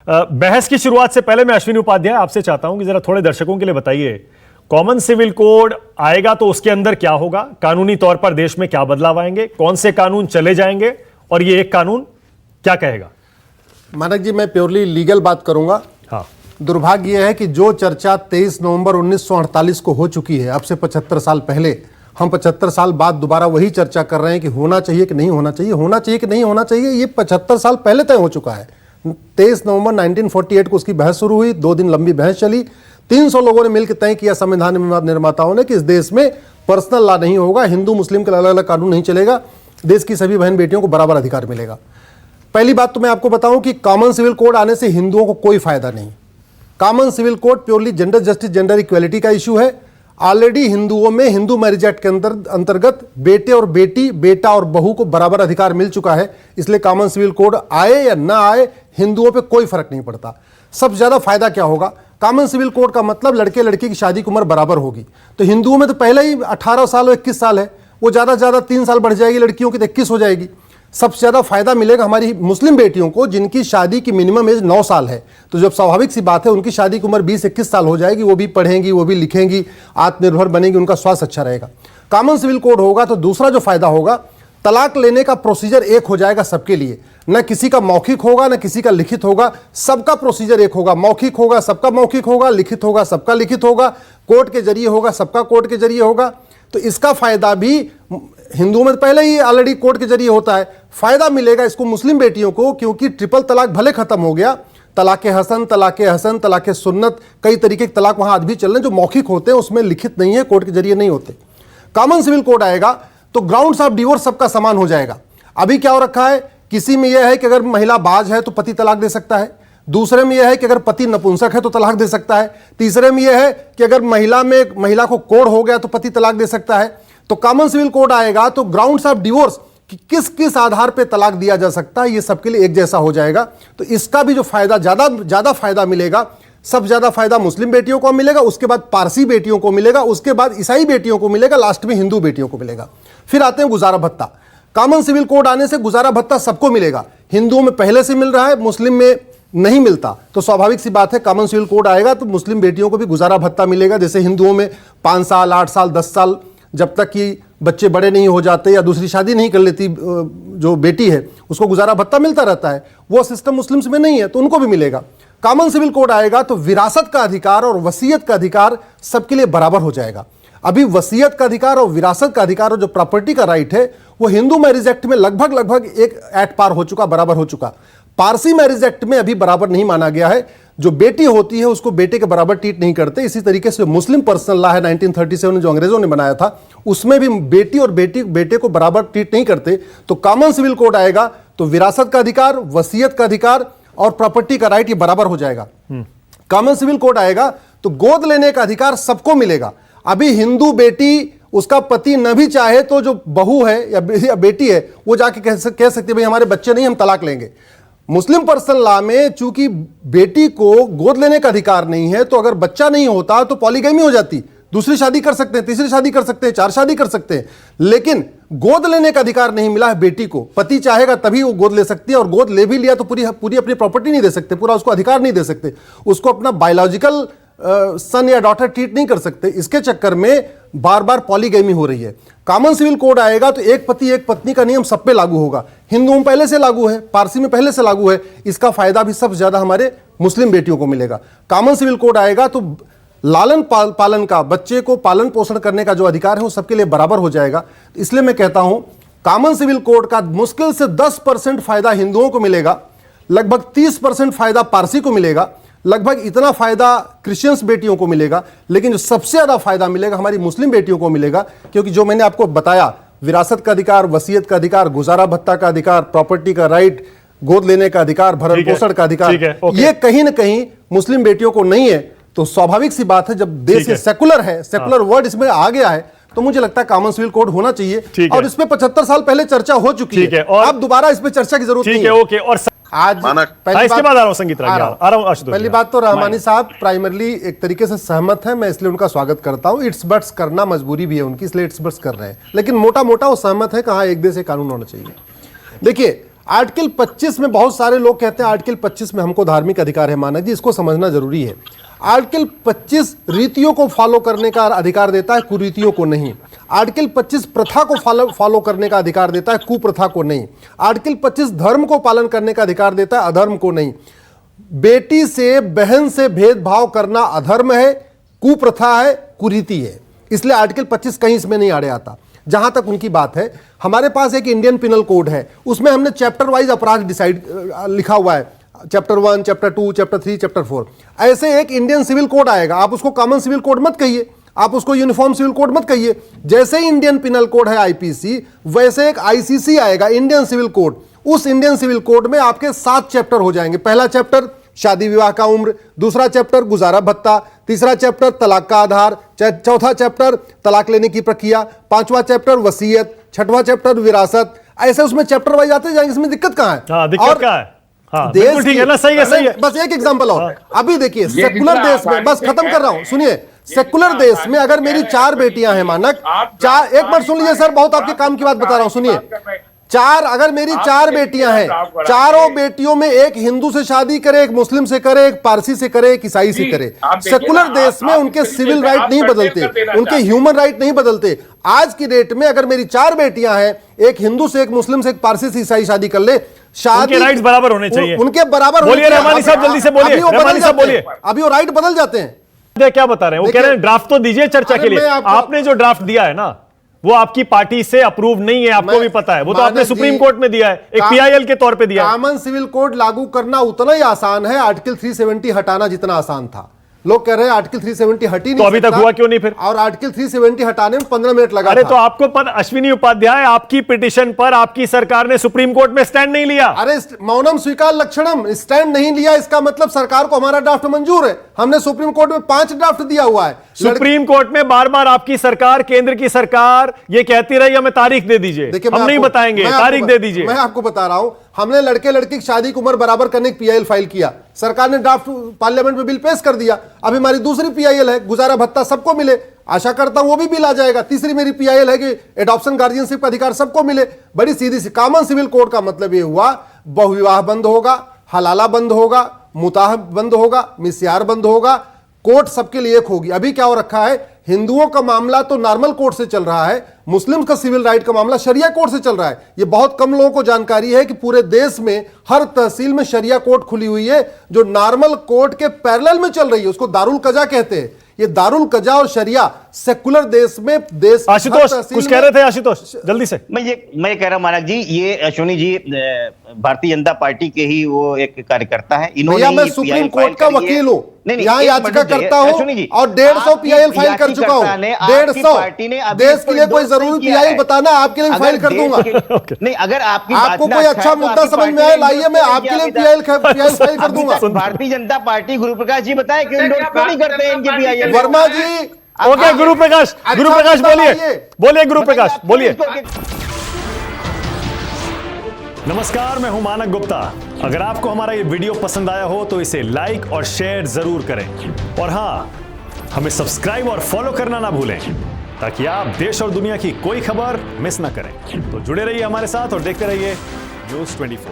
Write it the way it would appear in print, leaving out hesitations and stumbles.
बहस की शुरुआत से पहले मैं अश्विनी उपाध्याय आपसे चाहता हूं कि जरा थोड़े दर्शकों के लिए बताइए, कॉमन सिविल कोड आएगा तो उसके अंदर क्या होगा, कानूनी तौर पर देश में क्या बदलाव आएंगे, कौन से कानून चले जाएंगे और ये एक कानून क्या कहेगा? मानक जी, मैं प्योरली लीगल बात करूंगा। हाँ। दुर्भाग्य यह है कि जो चर्चा 23 नवंबर 1948 को हो चुकी है, अब से 75 साल पहले, हम 75 साल बाद दोबारा वही चर्चा कर रहे हैं कि होना चाहिए कि नहीं होना चाहिए, होना चाहिए कि नहीं होना चाहिए। ये 75 साल पहले तय हो चुका है। 23 नवंबर 1948 को उसकी बहस शुरू हुई, 2 दिन लंबी बहस चली। 300 लोगों ने मिलकर तय किया, संविधान निर्माताओं ने, कि इस देश में पर्सनल लॉ नहीं होगा, हिंदू मुस्लिम के अलग अलग कानून नहीं चलेगा, देश की सभी बहन बेटियों को बराबर अधिकार मिलेगा। पहली बात तो मैं आपको बताऊं कि कॉमन सिविल कोड आने से हिंदुओं को कोई फायदा नहीं। Common civil code purely gender justice, gender equality का इशू है। ऑलरेडी हिंदुओं में हिंदू मैरिज एक्ट के अंतर्गत बेटे और बेटी, बेटा और बहू को बराबर अधिकार मिल चुका है। इसलिए कॉमन सिविल कोड आए या ना आए, हिंदुओं पे कोई फर्क नहीं पड़ता। सबसे ज्यादा फायदा क्या होगा? कॉमन सिविल कोड का मतलब लड़के लड़की की शादी की उम्र बराबर होगी। तो हिंदुओं में तो पहले ही 18 साल और 21 साल है, वो ज्यादा से ज्यादा 3 साल बढ़ जाएगी, लड़कियों की तो 21 हो जाएगी। सबसे ज्यादा फायदा मिलेगा हमारी मुस्लिम बेटियों को, जिनकी शादी की मिनिमम एज 9 साल है। तो जब स्वाभाविक सी बात है, उनकी शादी की उम्र 20-21 साल हो जाएगी, वो भी पढ़ेंगी, वो भी लिखेंगी, आत्मनिर्भर बनेंगी, उनका स्वास्थ्य अच्छा रहेगा। कॉमन सिविल कोड होगा तो दूसरा जो फायदा होगा, तलाक लेने का प्रोसीजर एक हो जाएगा सबके लिए। न किसी का मौखिक होगा, न किसी का लिखित होगा, सबका प्रोसीजर एक होगा। मौखिक होगा, सबका मौखिक होगा, लिखित होगा, सबका लिखित होगा, कोर्ट के जरिए होगा, सबका कोर्ट के जरिए होगा। तो इसका फायदा भी हिंदुओं में पहले ही ऑलरेडी कोर्ट के जरिए होता है, फायदा मिलेगा इसको मुस्लिम बेटियों को, क्योंकि ट्रिपल तलाक भले खत्म हो गया, तलाके हसन, तलाके सुन्नत, कई तरीके के तलाक वहां आज भी चल रहे हैं जो मौखिक होते हैं, उसमें लिखित नहीं है, कोर्ट के जरिए नहीं होते। कॉमन सिविल कोड आएगा तो ग्राउंड्स ऑफ डिवोर्स सबका समान हो जाएगा। अभी क्या हो रखा है, किसी में यह है कि अगर महिला बाज है तो पति तलाक दे सकता है, दूसरे में यह है कि अगर पति नपुंसक है तो तलाक दे सकता है, तीसरे में यह है कि अगर महिला को कोढ़ हो गया तो पति तलाक दे सकता है। तो कॉमन सिविल कोड आएगा तो ग्राउंड्स ऑफ डिवोर्स कि किस किस आधार पे तलाक दिया जा सकता है, ये सबके लिए एक जैसा हो जाएगा। तो इसका भी जो फायदा, ज्यादा फायदा मिलेगा, सबसे ज्यादा फायदा मुस्लिम बेटियों को मिलेगा, उसके बाद पारसी बेटियों को मिलेगा, उसके बाद ईसाई बेटियों को मिलेगा, लास्ट में हिंदू बेटियों को मिलेगा। फिर आते हैं गुजारा भत्ता। कॉमन सिविल कोड आने से गुजारा भत्ता सबको मिलेगा। हिंदुओं में पहले से मिल रहा है, मुस्लिम में नहीं मिलता, तो स्वाभाविक सी बात है कॉमन सिविल कोड आएगा तो मुस्लिम बेटियों को भी गुजारा भत्ता मिलेगा। जैसे हिंदुओं में 5 साल, 8 साल, 10 साल, जब तक कि बच्चे बड़े नहीं हो जाते या दूसरी शादी नहीं कर लेती जो बेटी है, उसको गुजारा भत्ता मिलता रहता है, वो सिस्टम मुस्लिम्स में नहीं है, तो उनको भी मिलेगा। कॉमन सिविल कोड आएगा तो विरासत का अधिकार और वसीयत का अधिकार सबके लिए बराबर हो जाएगा। अभी वसीयत का अधिकार और विरासत का अधिकार और जो प्रॉपर्टी का राइट है, वो हिंदू मैरिज एक्ट में लगभग एक एट पार हो चुका, बराबर हो चुका। पारसी मैरिज एक्ट में अभी बराबर नहीं माना गया है। जो बेटी होती है उसको बेटे के बराबर ट्रीट नहीं करते। इसी तरीके से मुस्लिम पर्सनल लॉ है 1937 जो अंग्रेजों ने बनाया था, उसमें भी बेटी और बेटे को बराबर ट्रीट नहीं करते। तो कॉमन सिविल कोड आएगा तो विरासत का अधिकार, वसीयत का अधिकार और प्रॉपर्टी का राइट ये बराबर हो जाएगा। कॉमन सिविल कोड आएगा तो गोद लेने का अधिकार सबको मिलेगा। अभी हिंदू बेटी, उसका पति न भी चाहे तो जो बहू है या बेटी है, वो जाके कह सकती है भाई हमारे बच्चे नहीं, हम तलाक लेंगे। मुस्लिम पर्सनल लॉ में चूंकि बेटी को गोद लेने का अधिकार नहीं है, तो अगर बच्चा नहीं होता तो पॉलीगैमी हो जाती, दूसरी शादी कर सकते हैं, तीसरी शादी कर सकते हैं, 4 शादी कर सकते हैं। लेकिन गोद लेने का अधिकार नहीं मिला है बेटी को। पति चाहेगा तभी वो गोद ले सकती है, और गोद ले भी लिया तो पूरी अपनी प्रॉपर्टी नहीं दे सकते, पूरा उसको अधिकार नहीं दे सकते, उसको अपना बायोलॉजिकल सन या डॉटर ट्रीट नहीं कर सकते। इसके चक्कर में बार बार पॉलीगैमी हो रही है। कॉमन सिविल कोड आएगा तो एक पति एक पत्नी का नियम सब पे लागू होगा। हिंदुओं में पहले से लागू है, पारसी में पहले से लागू है। इसका फायदा भी सबसे ज्यादा हमारे मुस्लिम बेटियों को मिलेगा। कॉमन सिविल कोड आएगा तो लालन पालन का, बच्चे को पालन पोषण करने का जो अधिकार है वो सबके लिए बराबर हो जाएगा। इसलिए मैं कहता हूं कॉमन सिविल कोड का मुश्किल से 10% फायदा हिंदुओं को मिलेगा, लगभग 30% फायदा पारसी को मिलेगा, लगभग इतना फायदा क्रिश्चियंस बेटियों को मिलेगा। लेकिन जो सबसे ज्यादा फायदा मिलेगा हमारी मुस्लिम बेटियों को मिलेगा, क्योंकि जो मैंने आपको बताया, विरासत का अधिकार, वसीयत का अधिकार, गुजारा भत्ता का अधिकार, प्रॉपर्टी का राइट, गोद लेने का अधिकार, भरण पोषण का अधिकार, ये कहीं ना कहीं मुस्लिम बेटियों को नहीं है। तो स्वाभाविक सी बात है, जब देश सेकुलर है, सेकुलर वर्ड इसमें आ गया है, तो मुझे लगता है कॉमन सिविल कोड होना चाहिए। और इसमें 75 साल पहले चर्चा हो चुकी है, अब दोबारा इसमें चर्चा की जरूरत नहीं है। ओके, और आज इसके बाद आ रहा हूं संगीत राग, आ रहा हूं। पहली बात तो रहमानी साहब प्राइमरली एक तरीके से सहमत है, मैं इसलिए उनका स्वागत करता हूं। इट्स बट्स करना मजबूरी भी है उनकी, इसलिए इट्स बट्स कर रहे हैं, लेकिन मोटा मोटा वो सहमत है कि हाँ एक देश एक कानून होना चाहिए। देखिए, आर्टिकल 25 में बहुत सारे लोग कहते हैं आर्टिकल 25 में हमको धार्मिक अधिकार है। मानक जी, इसको समझना जरूरी है। आर्टिकल 25 रीतियों को फॉलो करने का अधिकार देता है, कुरीतियों को नहीं। आर्टिकल 25 प्रथा को फॉलो करने का अधिकार देता है, कुप्रथा को नहीं। आर्टिकल 25 धर्म को पालन करने का अधिकार देता है, अधर्म को नहीं। बेटी से बहन से भेदभाव करना अधर्म है, कुप्रथा है, कुरीति है। इसलिए आर्टिकल 25 कहीं इसमें नहीं आड़े आता। जहां तक उनकी बात है, हमारे पास एक इंडियन पिनल कोड है, उसमें हमने चैप्टर वाइज अपराध डिसाइड लिखा हुआ है, चैप्टर 1, चैप्टर 2, चैप्टर 3, चैप्टर 4। ऐसे एक इंडियन सिविल कोड आएगा, आप उसको कॉमन सिविल कोड मत कहिए, आप उसको यूनिफॉर्म सिविल कोड मत कहिए। जैसे ही इंडियन पिनल कोड है आईपीसी, वैसे एक आईसीसी आएगा, इंडियन सिविल कोड। उस इंडियन सिविल कोड में आपके 7 चैप्टर हो जाएंगे। पहला चैप्टर शादी विवाह का उम्र, दूसरा चैप्टर गुजारा भत्ता, तीसरा चैप्टर तलाक का आधार, चौथा चैप्टर तलाक लेने की प्रक्रिया, पांचवा चैप्टर वसीयत, छठवां चैप्टर विरासत। ऐसे उसमें चैप्टर वाइज आते जाएंगे। इसमें दिक्कत कहां है? हाँ, दिक्कत कहां है? हाँ, देश बिल्कुल ठीक है ना, सही है, सही है। बस एक एग्जांपल और, अभी देखिए सेकुलर देश में, बस खत्म कर रहा हूं, सुनिए। सेकुलर देश में अगर मेरी 4 बेटियां हैं मानक, एक बार सुन लीजिए सर, बहुत आपके काम की बात बता रहा हूं, सुनिए। अगर मेरी 4 बेटियां हैं, चारों बेटियों में एक हिंदू से शादी करे, एक मुस्लिम से करे, एक पारसी से करे, एक ईसाई से करे। सेकुलर देश में उनके सिविल राइट नहीं बदलते, उनके ह्यूमन राइट नहीं बदलते। आज की डेट में अगर मेरी 4 बेटियां हैं, एक हिंदू से, एक मुस्लिम से, एक पारसी से, ईसाई शादी कर ले, शादी उनके राइट्स बराबर होने चाहिए, उनके बराबर। बोलिए रहमानी साहब, जल्दी से बोलिए, रहमानी साहब बोलिए। अभी वो राइट बदल जाते हैं। क्या बता रहे हैं? वो कह रहे हैं ड्राफ्ट तो दीजिए चर्चा के लिए। आपने जो ड्राफ्ट दिया है ना, वो आपकी पार्टी से अप्रूव नहीं है, आपको भी पता है। वो तो आपने सुप्रीम कोर्ट में दिया है, एक पीआईएल के तौर पे दिया है। कॉमन सिविल कोड लागू करना उतना ही आसान है आर्टिकल 370 हटाना जितना आसान था। लोग कह रहे हैं आर्टिकल 370 हटी नहीं, तो अभी तक हुआ क्यों नहीं फिर? और आर्टिकल 370 हटाने में 15 मिनट लगा। अरे तो आपको पर अश्विनी उपाध्याय, आपकी पिटीशन पर आपकी सरकार ने सुप्रीम कोर्ट में स्टैंड नहीं लिया। अरे मौनम स्वीकार लक्षणम, स्टैंड नहीं लिया, इसका मतलब सरकार को हमारा ड्राफ्ट मंजूर है। हमने सुप्रीम कोर्ट में 5 ड्राफ्ट दिया हुआ है। सुप्रीम कोर्ट में बार बार आपकी सरकार, केंद्र की सरकार ये कहती रही हमें तारीख दे दीजिए, हम नहीं बताएंगे, तारीख दे दीजिए। मैं आपको बता रहा हूं, हमने लड़के लड़की की शादी की उम्र बराबर करने की पीआईएल फाइल किया, सरकार ने ड्राफ्ट पार्लियामेंट में बिल पेश कर दिया। अभी हमारी दूसरी पीआईएल है, गुजारा भत्ता सबको मिले, आशा करता हूं वो भी बिल आ जाएगा। तीसरी मेरी पीआईएल है कि एडॉप्शन गार्जियनशिप का अधिकार सबको मिले। बड़ी सीधी सी कॉमन सिविल कोड का मतलब ये हुआ, बहुविवाह बंद होगा, हलाला बंद होगा, मुताह बंद होगा, मिस्यार बंद होगा, कोर्ट सबके लिए एक होगी। अभी क्या हो रखा है, हिंदुओं का मामला तो नॉर्मल कोर्ट से चल रहा है, मुस्लिम का सिविल राइट का मामला शरिया कोर्ट से चल रहा है। ये बहुत कम लोगों को जानकारी है कि पूरे देश में हर तहसील में शरिया कोर्ट खुली हुई है, जो नॉर्मल कोर्ट के पैरेलल में चल रही है। उसको दारुल कजा कहते हैं। ये दारुल कजा और शरिया सेकुलर देश में देश। आशुतोष कुछ कह रहे थे, आशुतोष जल्दी से। मैं कह रहा हूं मानक जी, ये अश्विनी जी भारतीय जनता पार्टी के ही वो एक कार्यकर्ता है। इन्होंने मैं सुप्रीम कोर्ट का वकील हूँ, यहाँ याचिका करता हूँ और 150 पीआईएल फाइल कर चुका हूँ। 150 देश के लिए कोई जरूरी पीआईएल बताना, आपके लिए फाइल कर दूंगा। नहीं, अगर आपको कोई अच्छा मुद्दा समझ में आए लाइए, मैं आपके लिए पीआईएल फाइल कर दूंगा। भारतीय जनता पार्टी गुरु प्रकाश जी बताए क्यों नहीं करते हैं इनकी पीआईएल? वर्मा जी, ओके गुरु प्रकाश बोलिए, बोलिए गुरु प्रकाश बोलिए। नमस्कार, मैं हूं मानक गुप्ता। अगर आपको हमारा ये वीडियो पसंद आया हो तो इसे लाइक और शेयर जरूर करें, और हां, हमें सब्सक्राइब और फॉलो करना ना भूलें, ताकि आप देश और दुनिया की कोई खबर मिस ना करें। तो जुड़े रहिए हमारे साथ और देखते रहिए News 24।